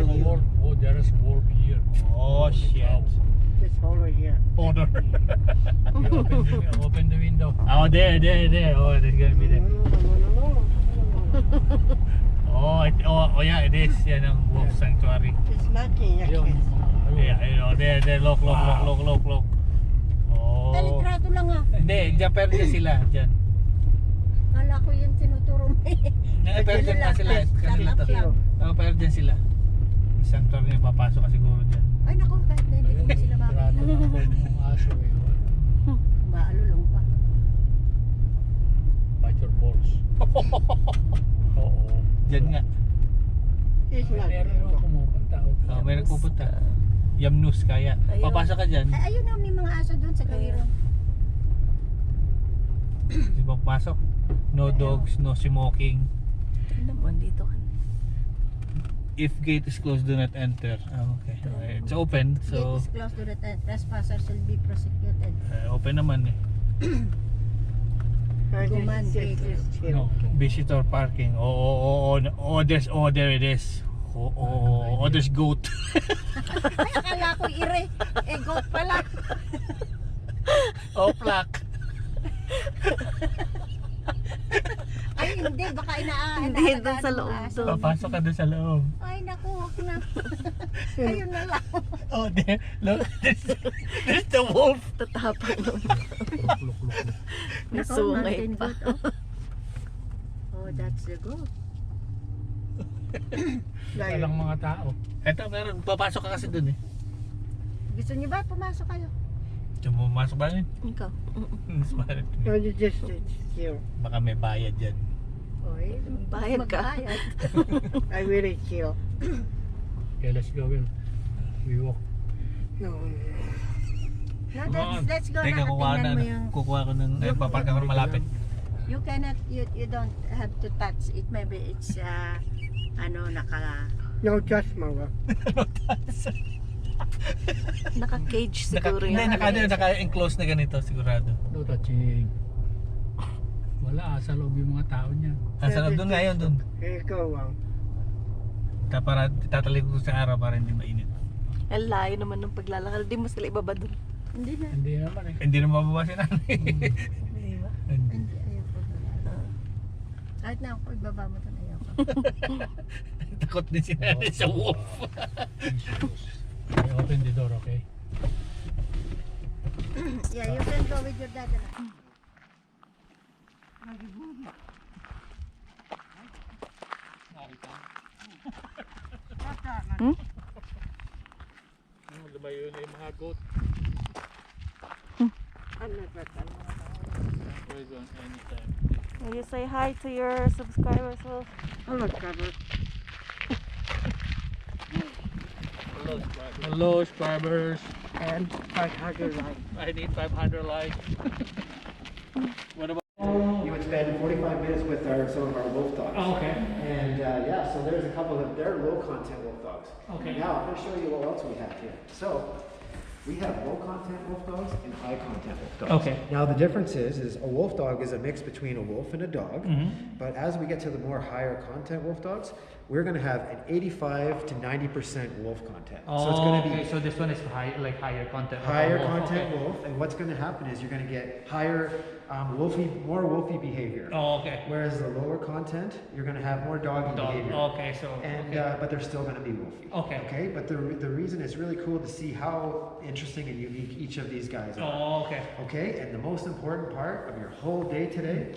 the wolf. Oh, there is wolf here. Oh shit. This hole here. Order. Open the window. Oh, there. Oh, it's gonna be there. No. Oh, yeah, it is. Yan ang wolf sanctuary. It's nothing. Ayun, Yeah, there. Look. Oh. Talitrado lang ah. Hindi, dyan pero dyan sila. Dyan. Kala ko yung tinuturo mo eh. Pero dyan na sila. Kanila to. Oh, pero dyan sila. Yung sanctuary niya, papasok ka siguro dyan. Ay naku, kahit na hindi ko sila Sarado makita. na po yung aso eh. Maalulong pa. Bite your balls. Oo. Dyan nga. It's not Meron there. mo pumupunta. Oh, may nagpupunta. Yamnuska kaya. Ayun. Papasok ka dyan. Ay, ayun na, may mga aso doon sa gawiro. Di ba papasok? No dogs, no smoking. Naman dito ka. If gate is closed, do not enter. Okay. It's open, Gate so is closed to the trespassers will be prosecuted. open naman eh. Guman, This is No. Visitor parking. There it is. There's goat. Ay, akala ko ire. Eh, goat pala. Plaque. Ay, hindi. Baka Hindi, doon sa loob aso. doon. Papasok ka doon sa loob. Ay, naku, huwag na. Ayun na lang. Oh, there. Look, there's the wolf. Tatapang naman. Look. May Nako, sungay mountain pa. goat, oh. Oh, that's the goat. Walang mga tao. Eto, meron. Papasok ka kasi doon eh. Gusto niyo ba pumasok kayo? Gusto mo pumasok ba rin? Ikaw. No, you just chill. Baka may bayad dyan. Oy, Bayad ka. magbayad. I really chill. Okay, let's go. We walk. No. No, let's go Teka, na. Tingnan mo yung... kukuha ko ng, papark ako ng malapit. You cannot, you don't have to touch it. Maybe it's, naka... No touch, Mama. Naka-cage siguro Hindi, yung naka-enclose na ganito, sigurado. No touching. Wala, sa loob yung mga tao niya. Sa loob doon ngayon, doon. Here you go, Mom. Para tatalig ko sa araw para hindi mainit. Ang layo naman ng paglalakad. Di mo sila ibaba doon. Hindi na. Hindi naman eh. Hindi na mababa si nanay. Di ba? Hindi, ayoko. Kahit na ako, ibaba mo ito na ayoko. Takot din si nanay sa wolf. Okay, open the door, okay? Yeah, you can go with your dad. Hmm? Lumayo na yung mga goat. Pwede on anytime. Will you say hi to your subscribers? Hello, Trevor. Hello, subscribers. And 500 likes. I need 500 likes. What about? You would spend 45 minutes with some of our wolf dogs. Oh, okay. And yeah, so there's a couple of, they're low content wolf dogs. Okay. Now I'm going to show you what else we have here. So we have low content wolf dogs and high content wolf dogs. Okay. Now the difference is a wolf dog is a mix between a wolf and a dog. Mm-hmm. But as we get to the more higher content wolf dogs, we're going to have an 85 to 90% wolf content. So it's going to be So this one is higher content. higher content wolf, and what's going to happen is you're going to get higher more wolfy behavior. Oh, okay. Whereas the lower content, you're going to have more doggy behavior. Okay, so. And but they're still going to be wolfy. Okay. Okay. But the reason it's really cool to see how interesting and unique each of these guys are. Oh, okay. Okay. And the most important part of your whole day today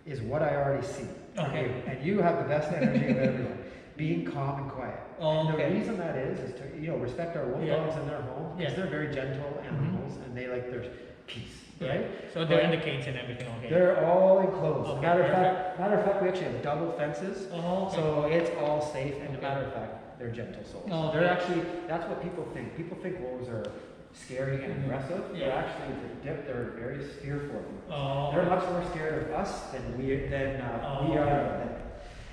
is what I already see. Okay. And you have the best energy of everyone. Being calm and quiet. Oh, And okay. the reason that is to respect our wolf Yeah. dogs in their home because Yeah. they're very gentle animals and they like their peace. Right? So they're in the cage and everything, okay? They're all enclosed. Okay, Matter of fact, we actually have double fences, Oh, okay. so it's all safe. And matter of fact, they're gentle souls. Oh, They're okay. actually that's what people think. People think wolves are scary and aggressive. Yeah. They're actually they're very fearful. Oh, They're okay. much more scared of us than we Oh, are okay. of them.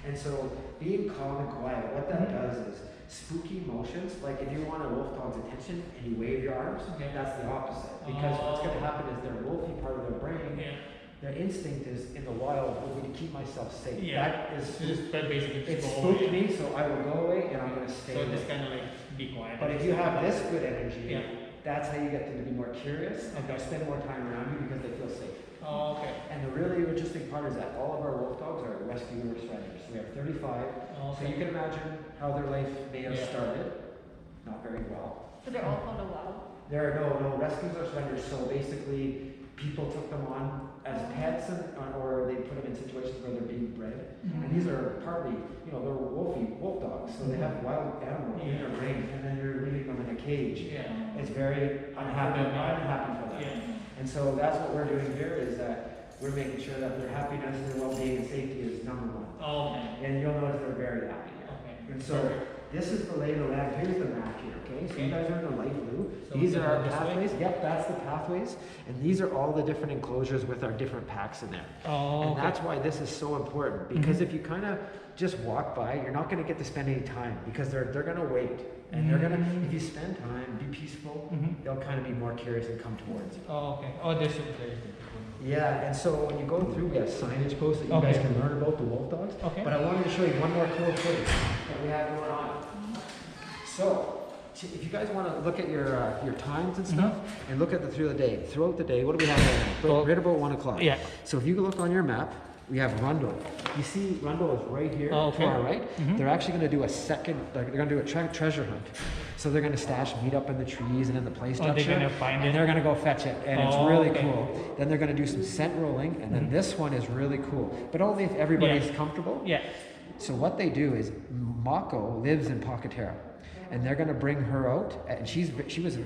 And so being calm and quiet, what that does is spooky motions, like if you want a wolf dog's attention and you wave your arms, Okay. that's the opposite. Because what's going to happen is their wolfy part of their brain Yeah. Their instinct is in the wild would be to keep myself safe. Yeah. That is Just basically it just go spooked away. me, so I will go away and I'm gonna stay. So away. just kind of like be quiet. But if you have this good energy, Yeah. that's how you get them to be more curious and they'll Okay. spend more time around you because they feel safe. Oh, okay. And the really interesting part is that all of our wolf dogs are rescue or surrenders. So we have 35. Oh, So you can imagine how their life may have Yeah. started. Not very well. So they're all from the wild? There are no rescues or surrenders. So basically, people took them on as pets, or they put them in situations where they're being bred. And these are partly, they're wolf dogs, so they have wild animals in their brain, and then you're leaving them in a cage. Yeah. It's very unhappy for them. Yeah. And so that's what we're doing here is that we're making sure that their happiness, their well-being, and safety is number one. Oh, okay. And you'll notice they're very happy here. Okay. And so this is the lay of the land. Here's the map here, okay? So you guys are in the light blue. So These we are go our this way? pathways. Yep, that's the pathways. And these are all the different enclosures with our different packs in there. Oh, And that's why this is so important. Because if you kind of just walk by, you're not going to get to spend any time because they're going to wait. And they're going to, if you spend time, be peaceful, they'll kind of be more curious and come towards you. Oh, okay. Oh, there's Yeah, and so when you go through, we have signage posts that you Okay. guys can learn about the wolf dogs. Okay. But I wanted to show you one more cool footage that we have going on. So, if you guys want to look at your times and stuff, and look at throughout the day, what do we have right now? Right about 1 o'clock. Yeah. So if you look on your map, we have Rundle. You see Rundle is right here Oh, okay. to our right. They're actually going to do a second, they're going to do a treasure hunt. So they're going to stash meat up in the trees and in the play structure. they're gonna find it? And they're going to go fetch it. And it's Oh, really okay. cool. Then they're going to do some scent rolling. And then this one is really cool. But only if everybody's comfortable. Yeah. So what they do is Mako lives in Pocatera, and they're going to bring her out, and she was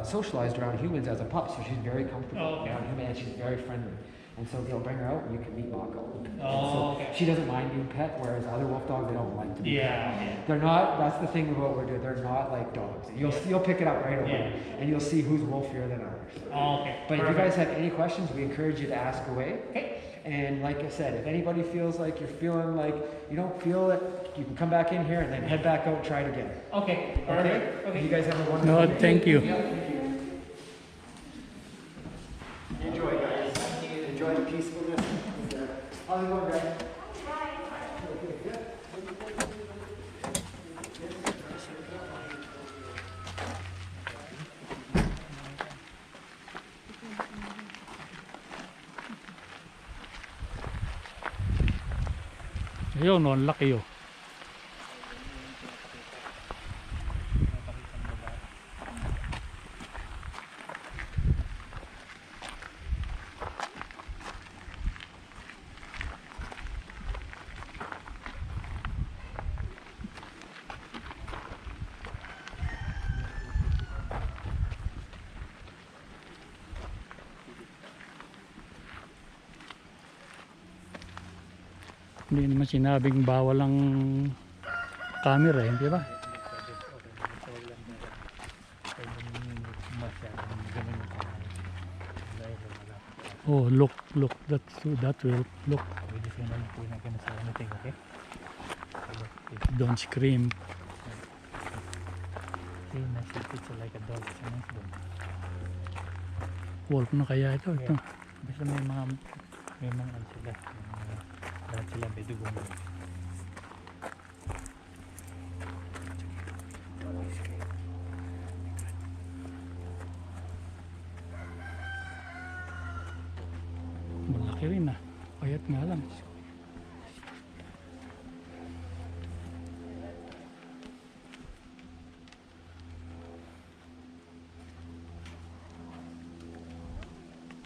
socialized around humans as a pup, so she's very comfortable around humans, and she's very friendly. And so they'll bring her out, and you can meet Mako. Okay. She doesn't mind being pet, whereas other wolf dogs, they don't like to be pet. Yeah. They're not. That's the thing about what we're doing. They're not like dogs. You'll pick it up right away, and you'll see who's wolfier than others. Oh, okay. But if you guys have any questions, we encourage you to ask away. Okay. And like I said, if anybody feels like you're feeling like you don't feel it, you can come back in here and then head back out and try it again. Okay. Okay? Okay. You guys have a wonderful day. Thank you. Enjoy, guys. Enjoy the peacefulness. How's it going, guys? Ayun, no, ang laki oh. Hindi naman sinabing bawal ang camera, hindi ba? Oh, look, that will look. Don't scream. Wolf na kaya ito? Ito. Basta may mga ano sila. Lahat sila may dugong. Malaki rin ah. Payat nga lang.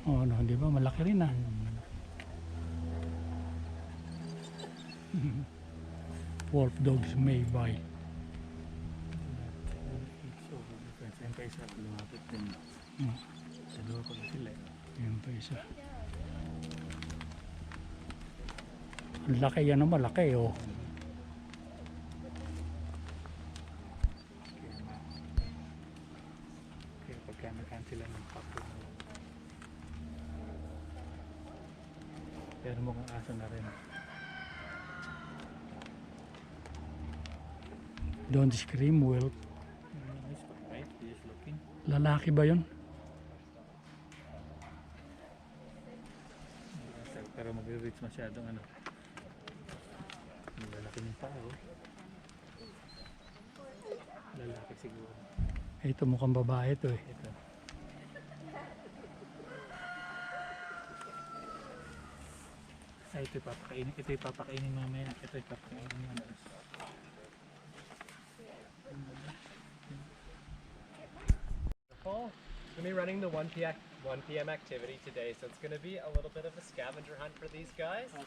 Oh, no, di ba? Malaki rin ah. Wolf dogs may bite. Yan pa isa. Ang laki yan, malaki oh. Kaya pagka nag-cancel ng papo. Pero mukhang aso na rin. Don't scream, wolf. Right? Just looking. Lalaki ba yun? Pero mag-reach masyadong ano. Lalaki ng tao. Lalaki siguro. Ito mukhang babae to eh. Ito. Ay, ito ipapakainin. Ito ipapakainin mamaya. Ito ipapakainin mamaya. We're going to be running the 1 p.m. activity today, so it's going to be a little bit of a scavenger hunt for these guys. I'm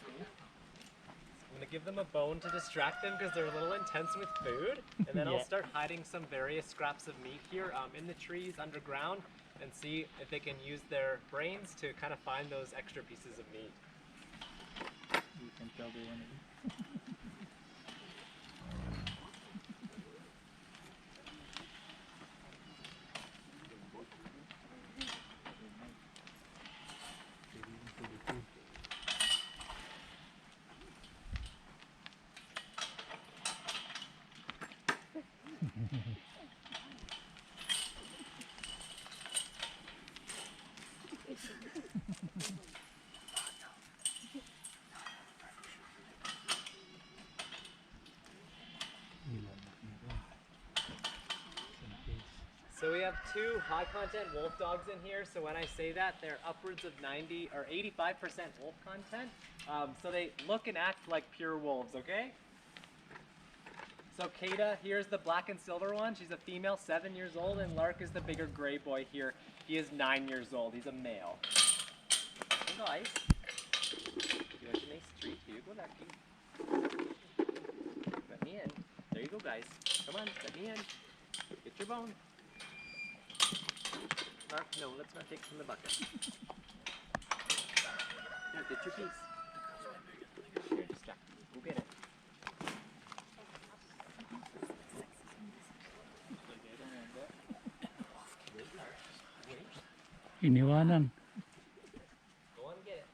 going to give them a bone to distract them because they're a little intense with food, and then I'll start hiding some various scraps of meat here in the trees underground and see if they can use their brains to kind of find those extra pieces of meat. You can tell they want to eat. So we have 2 high content wolf dogs in here. So when I say that, they're upwards of 90 or 85% wolf content. So they look and act like pure wolves, okay? So Kata, here's the black and silver one. She's a female, 7 years old, and Lark is the bigger gray boy here. He is 9 years old. He's a male. Hey guys. You want a nice treat? Here you go, Lucky. Let me in. There you go, guys. Come on, let me in. Get your bone. Mark, no, let's not take from the bucket. Here, get your piece. Here, just Jack. Go get it. Iniwanan. Go on and get it.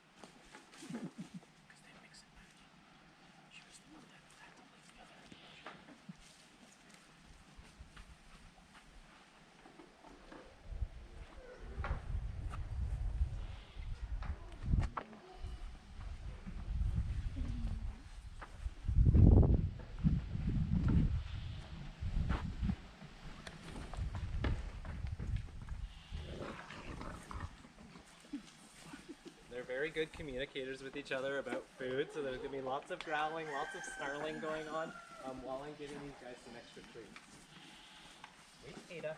They're very good communicators with each other about food, so there's going to be lots of growling, lots of snarling going on while I'm giving these guys some extra treats. Wait, Ada.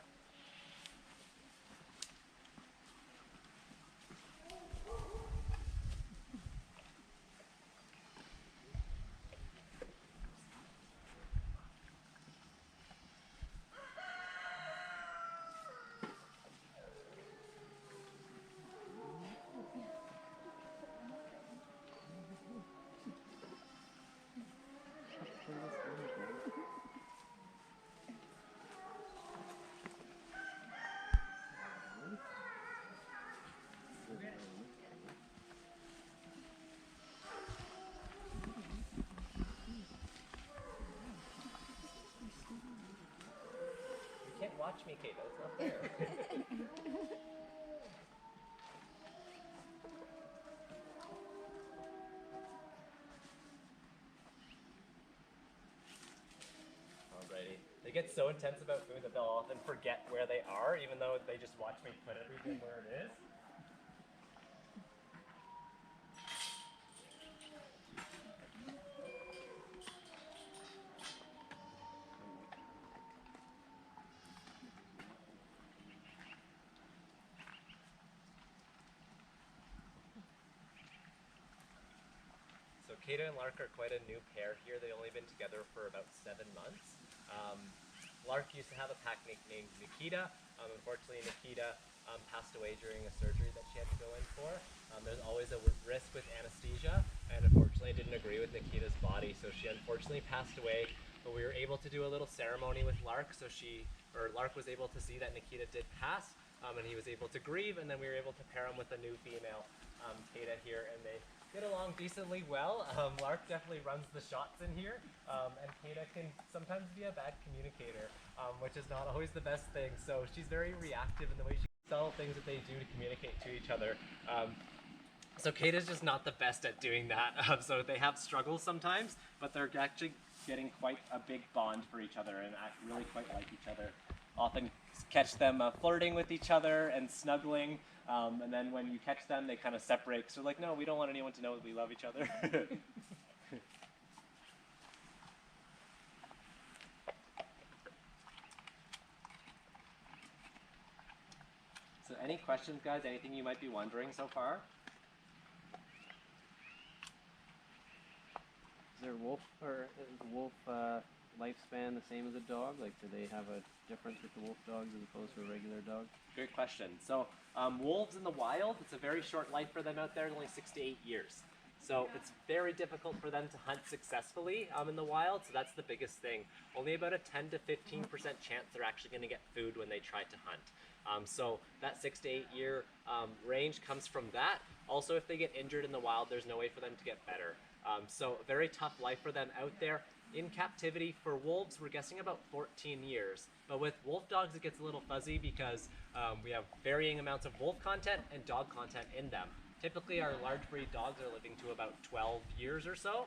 You can't watch me, Kate. That's not fair. Alrighty. They get so intense about food that they'll often forget where they are, even though they just watch me put everything where it is. So Kata and Lark are quite a new pair here. They've only been together for about 7 months. Lark used to have a pack named Nikita. Unfortunately, Nikita passed away during a surgery that she had to go in for. There's always a risk with anesthesia, and unfortunately it didn't agree with Nikita's body, so she unfortunately passed away. But we were able to do a little ceremony with Lark, so Lark was able to see that Nikita did pass, and he was able to grieve, and then we were able to pair him with a new female, Kata here, and they get along decently well. Lark definitely runs the shots in here, and Kata can sometimes be a bad communicator, which is not always the best thing. So she's very reactive in the way she subtle things that they do to communicate to each other. So Kata's just not the best at doing that. So they have struggles sometimes, but they're actually getting quite a big bond for each other and really quite like each other. Often catch them flirting with each other and snuggling, and then when you catch them, they kind of separate. So like, no, we don't want anyone to know that we love each other. So any questions, guys? Anything you might be wondering so far? Is there wolf or is wolf lifespan the same as a dog? Like, do they have a difference with the wolf dogs as opposed to a regular dog? Great question. So wolves in the wild, it's a very short life for them out there, only 6 to 8 years. So it's very difficult for them to hunt successfully in the wild. So that's the biggest thing. Only about a 10 to 15% chance they're actually going to get food when they try to hunt. So that 6 to 8 year range comes from that. Also, if they get injured in the wild, there's no way for them to get better. So a very tough life for them out there. In captivity for wolves, we're guessing about 14 years. But with wolf dogs, it gets a little fuzzy because we have varying amounts of wolf content and dog content in them. Typically, our large breed dogs are living to about 12 years or so,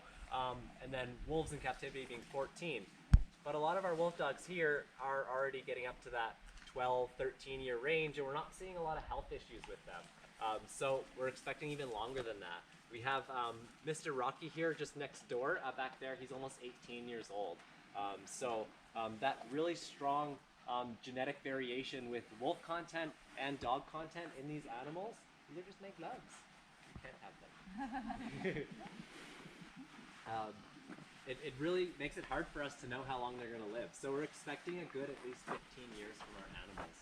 and then wolves in captivity being 14. But a lot of our wolf dogs here are already getting up to that 12, 13 year range, and we're not seeing a lot of health issues with them. So we're expecting even longer than that. We have Mr. Rocky here just next door, back there. He's almost 18 years old. So that really strong genetic variation with wolf content and dog content in these animals, these are just make loves. You can't have them. It really makes it hard for us to know how long they're going to live. So we're expecting a good at least 15 years from our animals.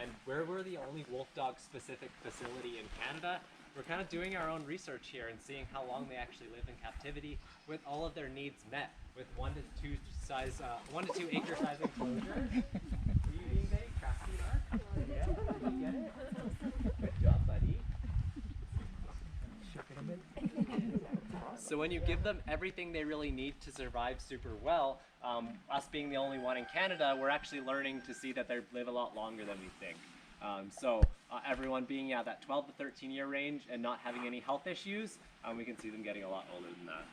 And where we're the only wolf dog specific facility in Canada, we're kind of doing our own research here and seeing how long they actually live in captivity with all of their needs met with 1 to 2 acre size enclosure. Are you being very crafty, Mark? Yeah, did you get it? Good job, buddy. So when you give them everything they really need to survive super well, us being the only one in Canada, we're actually learning to see that they live a lot longer than we think. So everyone being that 12 to 13 year range and not having any health issues, we can see them getting a lot older than that.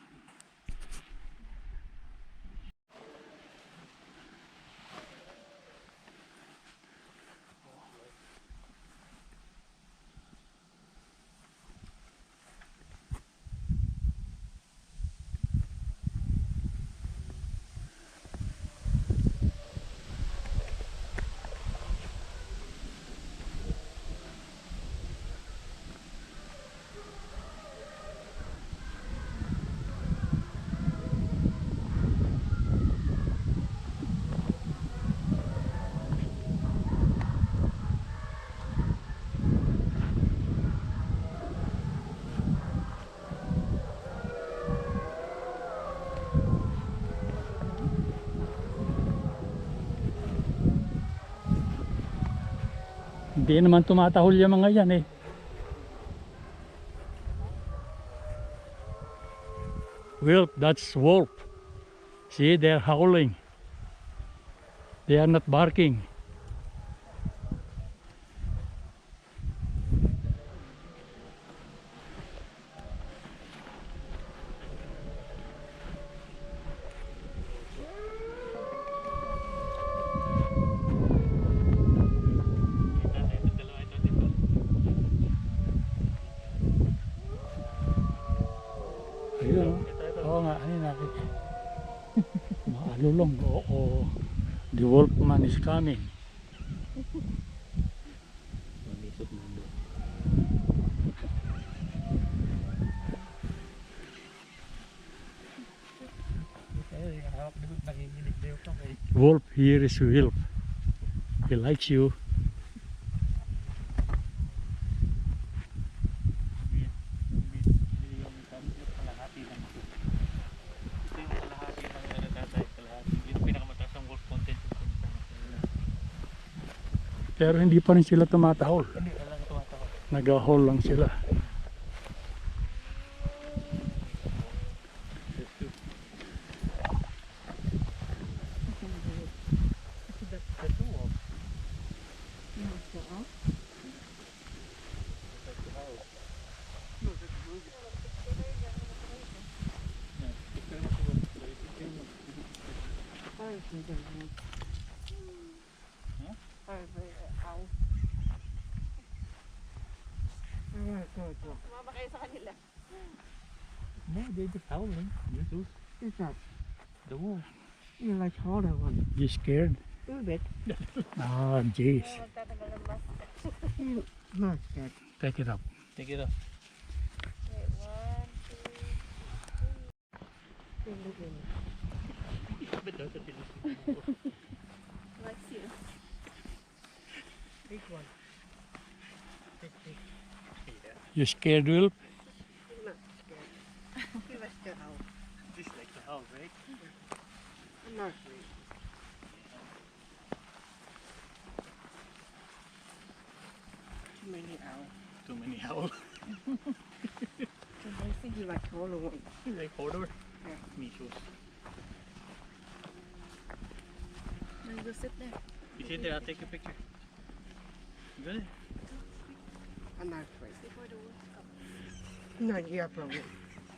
Hindi naman tumatahol yung mga yan eh. Wolf, that's wolf. See, they're howling. They are not barking. Ayun, oo nga, ano nakita. Maalulong, oo. The wolfman is coming. Wolf, here is Wolf. He likes you. Pero hindi pa rin sila tumatahol. Nag-haul lang sila. Sumama kayo sa kanila. No, they're just howling. Jesus. What's that? The wolf. You like taller one. You scared? A little bit. Ah, jeez. Magtatanggal ng mask. Not that. Take it up. Take it off. Wait, 1, 2. Likes you. Big one. You scared, Will? Not scared. He was the owl. Just like the house, right? I'm not afraid. Too many owls. Too many howl. You like taller one. Like Hodor. Yeah. Me shoes. Now you go sit there. You sit there, I'll take a picture. Good. I'm not afraid. Before the wolf comes. Not your problem.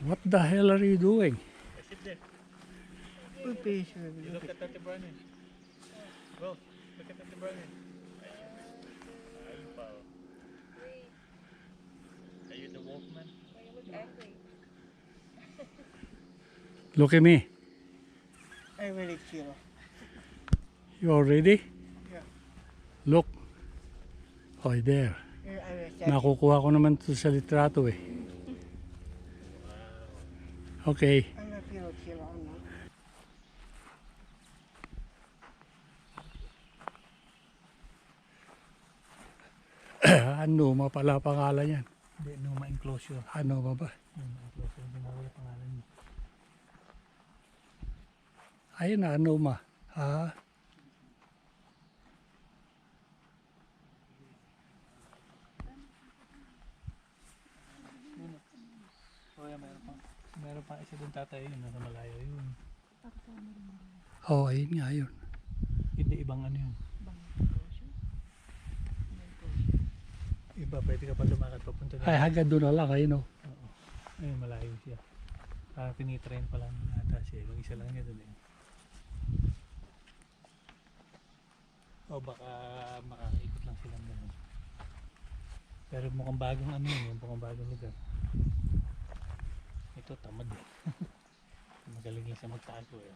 What the hell are you doing? I sit there. We'll be sure. You look at Tati Bronwyn. Well, look at Tati Bronwyn. Ay, pal. Are you the wolfman? Why you look angry? Look at me. I really chill. You all ready? Yeah. Look. Oh, there. Yeah, I was Nakukuha ko naman ito sa litrato eh. Okay. I'm not feel chill on now. Ano pala pangalan yan? Hindi, Numa Enclosure. Ano ba? Numa Enclosure, hindi na wala pangalan niya. Ayun na, Anuma. Ha? Oh, yeah, meron pa isa doon tatay yun, nasa malayo yun. Oh, ayun nga, ayun. Hindi, ibang ano yun. Iba, pwede ka pa lumakad papunta Ay, hanggang doon na lang, ayun o. Oo. Ayun, malayo siya. Tinitrain pa lang nata siya. Mag-isa lang niya doon eh. O baka makakaikot lang silang gano'n. Pero mukhang bagong ano yun, mukhang bagong lugar. Ito tamad eh. Magaling lang sa magtago eh.